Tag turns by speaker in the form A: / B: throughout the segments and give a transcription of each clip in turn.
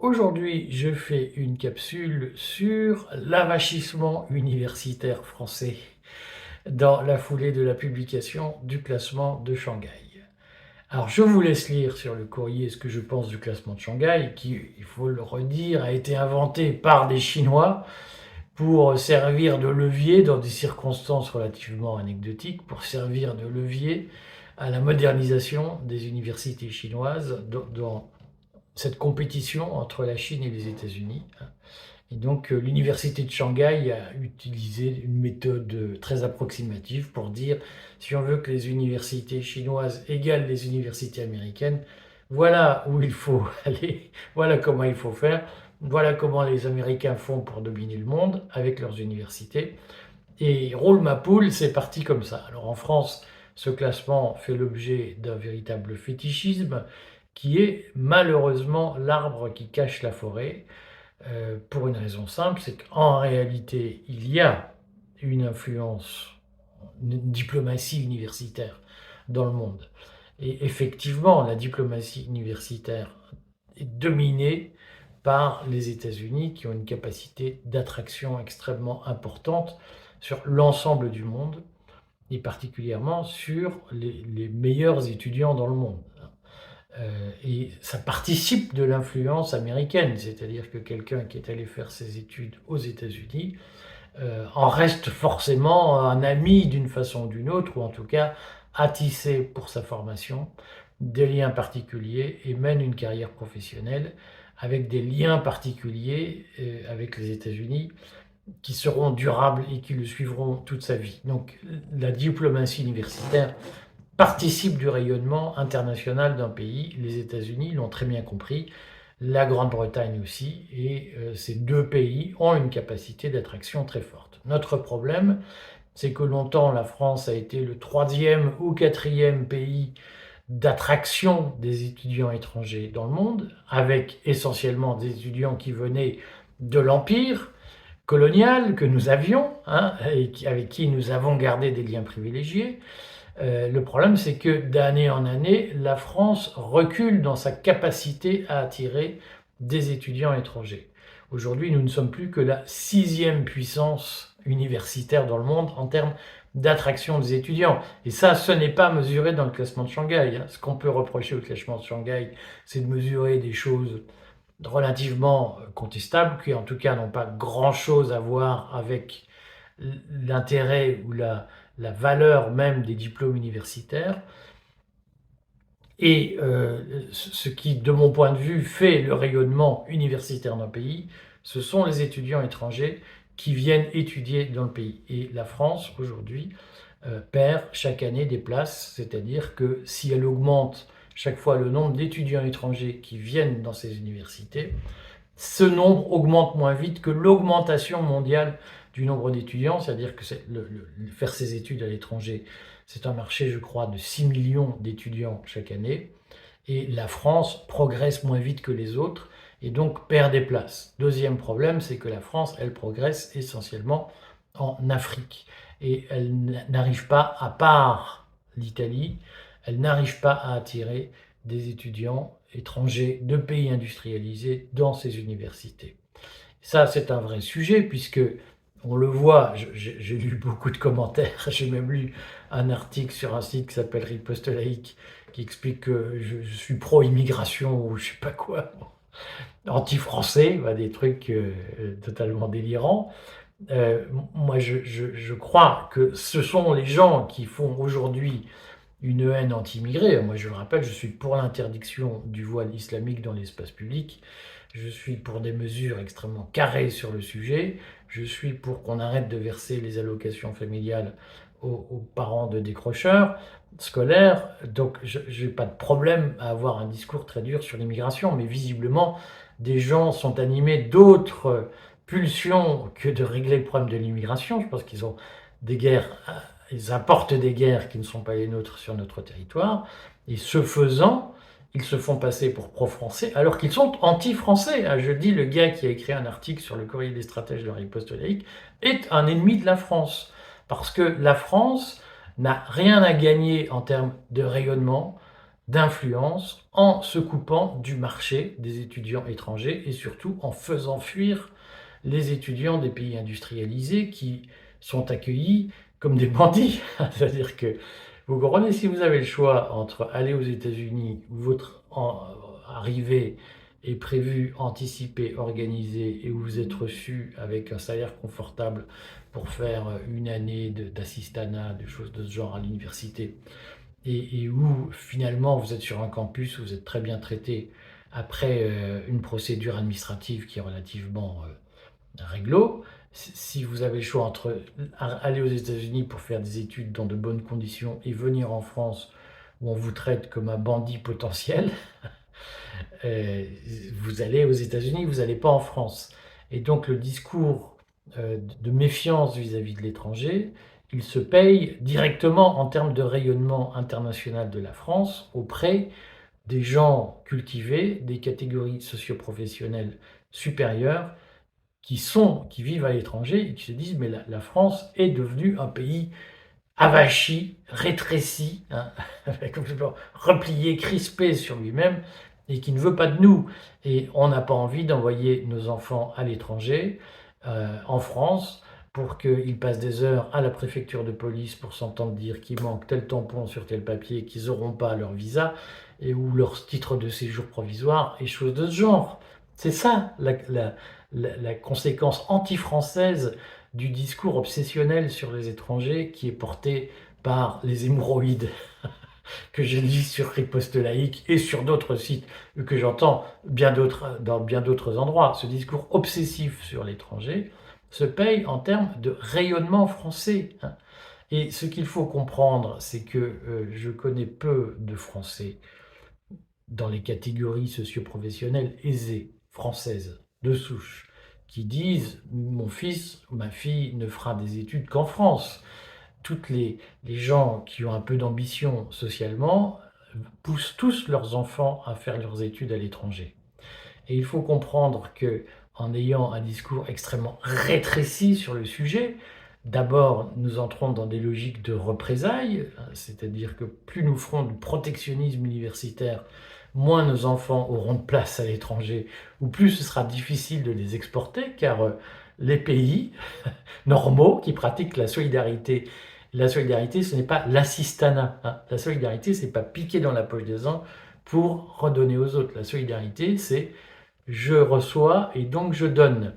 A: Aujourd'hui, je fais une capsule sur l'avachissement universitaire français dans la foulée de la publication du classement de Shanghai. Alors, je vous laisse lire sur le courrier ce que je pense du classement de Shanghai, qui, il faut le redire, a été inventé par des Chinois pour servir de levier dans des circonstances relativement anecdotiques, pour servir de levier à la modernisation des universités chinoises dans cette compétition entre la Chine et les États-Unis. Et donc, l'université de Shanghai a utilisé une méthode très approximative pour dire, si on veut que les universités chinoises égalent les universités américaines, voilà où il faut aller, voilà comment il faut faire, voilà comment les Américains font pour dominer le monde avec leurs universités. Et roule ma poule, c'est parti comme ça. Alors en France, ce classement fait l'objet d'un véritable fétichisme qui est malheureusement l'arbre qui cache la forêt, pour une raison simple, c'est qu'en réalité, il y a une influence, une diplomatie universitaire dans le monde. Et effectivement, la diplomatie universitaire est dominée par les États-Unis qui ont une capacité d'attraction extrêmement importante sur l'ensemble du monde et particulièrement sur les meilleurs étudiants dans le monde. Et ça participe de l'influence américaine, c'est-à-dire que quelqu'un qui est allé faire ses études aux États-Unis en reste forcément un ami d'une façon ou d'une autre, ou en tout cas a tissé pour sa formation des liens particuliers et mène une carrière professionnelle avec des liens particuliers avec les États-Unis qui seront durables et qui le suivront toute sa vie. Donc la diplomatie universitaire participe du rayonnement international d'un pays. Les États-Unis l'ont très bien compris, la Grande-Bretagne aussi, et ces deux pays ont une capacité d'attraction très forte. Notre problème, c'est que longtemps la France a été le troisième ou quatrième pays d'attraction des étudiants étrangers dans le monde, avec essentiellement des étudiants qui venaient de l'Empire colonial que nous avions, et avec qui nous avons gardé des liens privilégiés. Le problème, c'est que d'année en année, la France recule dans sa capacité à attirer des étudiants étrangers. Aujourd'hui, nous ne sommes plus que la sixième puissance universitaire dans le monde en termes d'attraction des étudiants. Et ça, ce n'est pas mesuré dans le classement de Shanghai. Ce qu'on peut reprocher au classement de Shanghai, c'est de mesurer des choses relativement contestables, qui en tout cas n'ont pas grand-chose à voir avec l'intérêt ou la valeur même des diplômes universitaires. Et ce qui, de mon point de vue, fait le rayonnement universitaire d'un pays, ce sont les étudiants étrangers qui viennent étudier dans le pays. Et la France, aujourd'hui, perd chaque année des places, c'est-à-dire que si elle augmente chaque fois le nombre d'étudiants étrangers qui viennent dans ces universités, ce nombre augmente moins vite que l'augmentation mondiale du nombre d'étudiants, c'est-à-dire que faire ses études à l'étranger, c'est un marché, je crois, de 6 millions d'étudiants chaque année, et la France progresse moins vite que les autres, et donc perd des places. Deuxième problème, c'est que la France, elle progresse essentiellement en Afrique, et elle n'arrive pas, à part l'Italie, elle n'arrive pas à attirer des étudiants étrangers de pays industrialisés dans ces universités. Ça, c'est un vrai sujet, puisque on le voit, j'ai lu beaucoup de commentaires, j'ai même lu un article sur un site qui s'appelle Riposte laïque, qui explique que je suis pro-immigration ou je sais pas quoi, anti-français, des trucs totalement délirants. Moi, je crois que ce sont les gens qui font aujourd'hui une haine anti-immigrée. Moi, je le rappelle, je suis pour l'interdiction du voile islamique dans l'espace public. Je suis pour des mesures extrêmement carrées sur le sujet. Je suis pour qu'on arrête de verser les allocations familiales aux parents de décrocheurs scolaires. Donc, je n'ai pas de problème à avoir un discours très dur sur l'immigration, mais visiblement, des gens sont animés d'autres pulsions que de régler le problème de l'immigration. Je pense qu'ils ont des guerres, ils apportent des guerres qui ne sont pas les nôtres sur notre territoire, et ce faisant, ils se font passer pour pro-français alors qu'ils sont anti-français. Je dis, le gars qui a écrit un article sur le courrier des stratèges de la riposte laïque est un ennemi de la France, parce que la France n'a rien à gagner en termes de rayonnement, d'influence en se coupant du marché des étudiants étrangers et surtout en faisant fuir les étudiants des pays industrialisés qui sont accueillis comme des bandits. C'est-à-dire que, vous comprenez, si vous avez le choix entre aller aux États-Unis où votre arrivée est prévue, anticipée, organisée et où vous êtes reçu avec un salaire confortable pour faire une année d'assistanat, des choses de ce genre à l'université, et où finalement vous êtes sur un campus où vous êtes très bien traité après une procédure administrative qui est relativement réglo. Si vous avez le choix entre aller aux États-Unis pour faire des études dans de bonnes conditions et venir en France où on vous traite comme un bandit potentiel, vous allez aux États-Unis, vous n'allez pas en France. Et donc le discours de méfiance vis-à-vis de l'étranger, il se paye directement en termes de rayonnement international de la France auprès des gens cultivés, des catégories socio-professionnelles supérieures qui vivent à l'étranger et qui se disent mais la France est devenue un pays avachi, rétréci, hein, replié, crispé sur lui-même et qui ne veut pas de nous. Et on n'a pas envie d'envoyer nos enfants à l'étranger, en France, pour qu'ils passent des heures à la préfecture de police pour s'entendre dire qu'il manque tel tampon sur tel papier, qu'ils n'auront pas leur visa et ou leur titre de séjour provisoire et choses de ce genre. C'est ça la conséquence anti-française du discours obsessionnel sur les étrangers qui est porté par les hémorroïdes que je lis sur Riposte Laïque et sur d'autres sites que j'entends dans bien d'autres endroits. Ce discours obsessif sur l'étranger se paye en termes de rayonnement français, hein. Et ce qu'il faut comprendre, c'est que je connais peu de Français dans les catégories socio-professionnelles aisées, françaises, de souche, qui disent « mon fils, ma fille ne fera des études qu'en France ». Toutes les gens qui ont un peu d'ambition socialement poussent tous leurs enfants à faire leurs études à l'étranger. Et il faut comprendre que, en ayant un discours extrêmement rétréci sur le sujet, d'abord, nous entrons dans des logiques de représailles, c'est-à-dire que plus nous ferons du protectionnisme universitaire, moins nos enfants auront de place à l'étranger, ou plus ce sera difficile de les exporter, car les pays normaux qui pratiquent la solidarité, ce n'est pas l'assistanat, hein. La solidarité, c'est pas piquer dans la poche des uns pour redonner aux autres. La solidarité, c'est je reçois et donc je donne.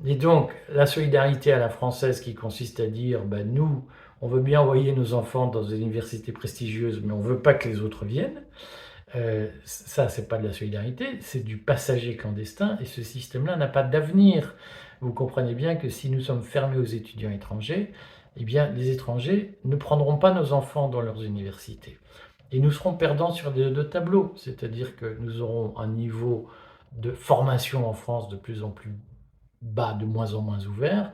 A: Et donc, la solidarité à la française qui consiste à dire, ben, nous, on veut bien envoyer nos enfants dans des universités prestigieuses, mais on ne veut pas que les autres viennent. Ça, c'est pas de la solidarité, c'est du passager clandestin, et ce système-là n'a pas d'avenir. Vous comprenez bien que si nous sommes fermés aux étudiants étrangers, eh bien, les étrangers ne prendront pas nos enfants dans leurs universités. Et nous serons perdants sur les deux tableaux, c'est-à-dire que nous aurons un niveau de formation en France de plus en plus bas, de moins en moins ouvert,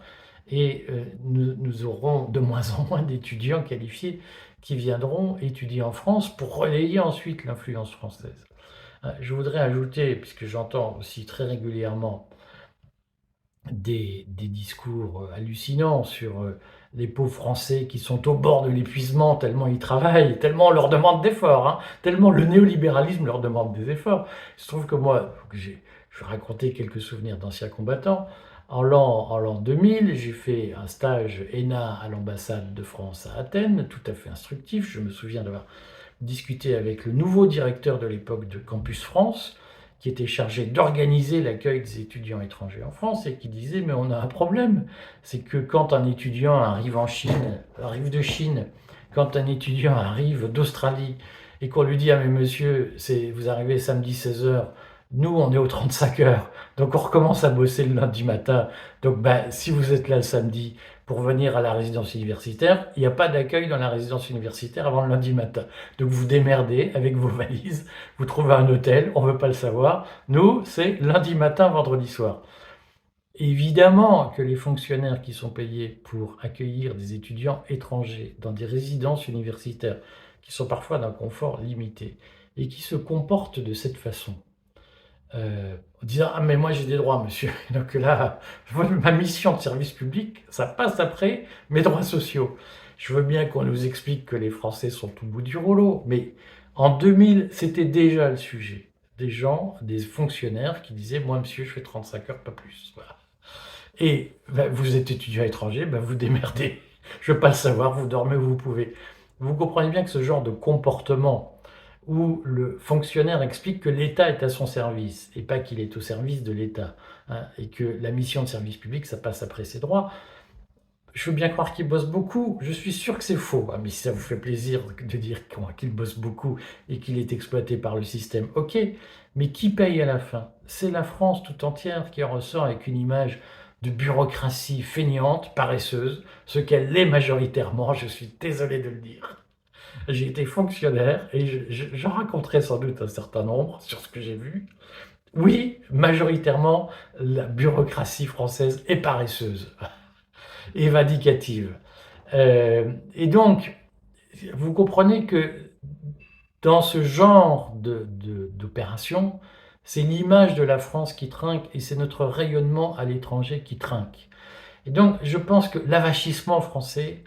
A: et nous aurons de moins en moins d'étudiants qualifiés qui viendront étudier en France pour relayer ensuite l'influence française. Je voudrais ajouter, puisque j'entends aussi très régulièrement des discours hallucinants sur les pauvres Français qui sont au bord de l'épuisement tellement ils travaillent, tellement on leur demande d'efforts, hein, tellement le néolibéralisme leur demande des efforts. Il se trouve que moi, je vais raconter quelques souvenirs d'anciens combattants. En l'an 2000, j'ai fait un stage ENA à l'ambassade de France à Athènes, tout à fait instructif. Je me souviens d'avoir discuté avec le nouveau directeur de l'époque de Campus France, qui était chargé d'organiser l'accueil des étudiants étrangers en France et qui disait mais on a un problème, c'est que quand un étudiant arrive de Chine, quand un étudiant arrive d'Australie et qu'on lui dit ah mais monsieur, vous arrivez samedi 16h, nous on est aux 35 heures, donc on recommence à bosser le lundi matin, donc si vous êtes là le samedi pour venir à la résidence universitaire, il n'y a pas d'accueil dans la résidence universitaire avant le lundi matin. Donc vous démerdez avec vos valises, vous trouvez un hôtel, on ne veut pas le savoir. Nous, c'est lundi matin, vendredi soir. Évidemment que les fonctionnaires qui sont payés pour accueillir des étudiants étrangers dans des résidences universitaires, qui sont parfois d'un confort limité, et qui se comportent de cette façon, en disant ah mais moi j'ai des droits monsieur, donc là ma mission de service public ça passe après mes droits sociaux. Je veux bien qu'on nous explique que les Français sont au bout du rouleau, mais En 2000, c'était déjà le sujet. Des gens, des fonctionnaires qui disaient: «Moi, monsieur, je fais 35 heures, pas plus». Voilà. Et vous êtes étudiant étranger, vous démerdez. Je veux pas le savoir, vous dormez où vous pouvez. Vous comprenez bien que ce genre de comportement où le fonctionnaire explique que l'État est à son service et pas qu'il est au service de l'État, hein, et que la mission de service public, ça passe après ses droits. Je veux bien croire qu'il bosse beaucoup, je suis sûr que c'est faux, hein, mais si ça vous fait plaisir de dire qu'il bosse beaucoup et qu'il est exploité par le système, ok, mais qui paye à la fin? C'est la France tout entière qui en ressort avec une image de bureaucratie feignante, paresseuse, ce qu'elle est majoritairement, je suis désolé de le dire. J'ai été fonctionnaire et j'en raconterai sans doute un certain nombre sur ce que j'ai vu. Oui, majoritairement, la bureaucratie française est paresseuse et vindicative. Et donc, vous comprenez que dans ce genre d'opération, c'est l'image de la France qui trinque et c'est notre rayonnement à l'étranger qui trinque. Et donc, je pense que l'avachissement français,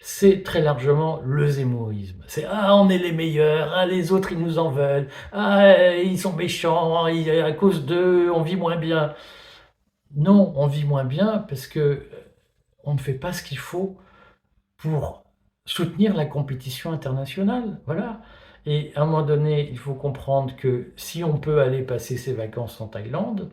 A: c'est très largement le zémoïsme. C'est: ah, on est les meilleurs, ah, les autres, ils nous en veulent, ah, ils sont méchants, à cause d'eux, on vit moins bien. Non, on vit moins bien parce que on ne fait pas ce qu'il faut pour soutenir la compétition internationale, voilà. Et à un moment donné, il faut comprendre que si on peut aller passer ses vacances en Thaïlande,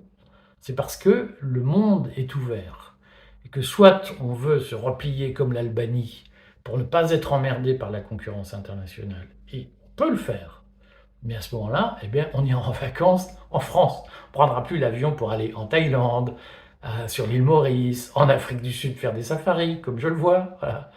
A: c'est parce que le monde est ouvert. Et que soit on veut se replier comme l'Albanie pour ne pas être emmerdé par la concurrence internationale, et on peut le faire. Mais à ce moment-là, eh bien, on ira en vacances en France. On ne prendra plus l'avion pour aller en Thaïlande, sur l'île Maurice, en Afrique du Sud faire des safaris, comme je le vois. Voilà.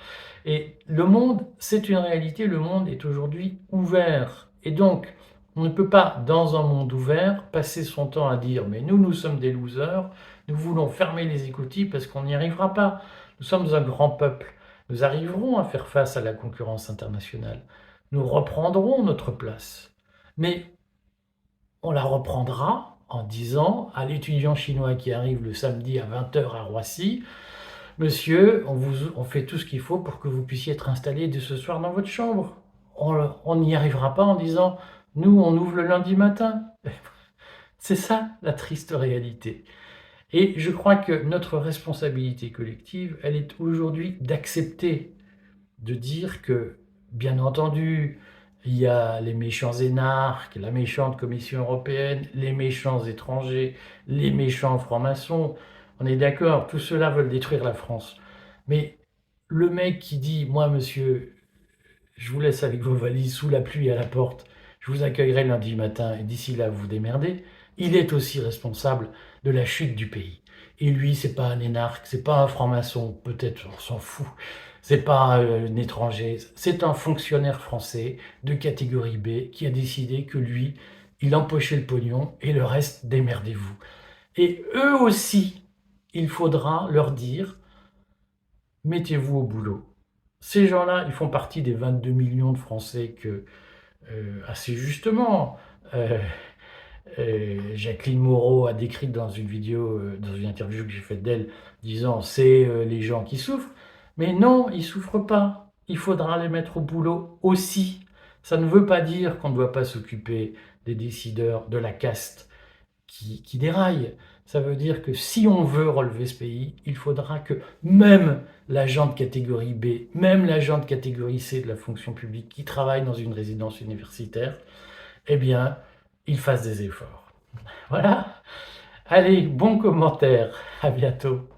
A: Et le monde, c'est une réalité, le monde est aujourd'hui ouvert. Et donc, on ne peut pas, dans un monde ouvert, passer son temps à dire: mais nous sommes des losers, nous voulons fermer les écoutilles parce qu'on n'y arrivera pas. Nous sommes un grand peuple, nous arriverons à faire face à la concurrence internationale. Nous reprendrons notre place. Mais on la reprendra en disant à l'étudiant chinois qui arrive le samedi à 20 h à Roissy: monsieur, on fait tout ce qu'il faut pour que vous puissiez être installé dès ce soir dans votre chambre. On n'y arrivera pas en disant: nous, on ouvre le lundi matin. C'est ça la triste réalité. Et je crois que notre responsabilité collective, elle est aujourd'hui d'accepter de dire que, bien entendu, il y a les méchants énarques, la méchante Commission européenne, les méchants étrangers, les méchants francs-maçons. On est d'accord, tous ceux-là veulent détruire la France. Mais le mec qui dit: moi, monsieur, je vous laisse avec vos valises sous la pluie à la porte, je vous accueillerai lundi matin et d'ici là, vous vous démerdez, il est aussi responsable de la chute du pays. Et lui, c'est pas un énarque, c'est pas un franc-maçon, peut-être, on s'en fout. C'est pas un étranger, c'est un fonctionnaire français de catégorie B qui a décidé que lui, il empochait le pognon et le reste, démerdez-vous. Et eux aussi, il faudra leur dire: mettez-vous au boulot. Ces gens-là, ils font partie des 22 millions de Français que, assez justement, euh, Jacqueline Moreau a décrit dans une vidéo, dans une interview que j'ai faite d'elle, disant: c'est les gens qui souffrent. Mais non, ils souffrent pas. Il faudra les mettre au boulot aussi. Ça ne veut pas dire qu'on ne doit pas s'occuper des décideurs, de la caste qui déraille. Ça veut dire que si on veut relever ce pays, il faudra que même l'agent de catégorie B, même l'agent de catégorie C de la fonction publique qui travaille dans une résidence universitaire, eh bien, il fasse des efforts. Voilà. Allez, bon commentaire. À bientôt.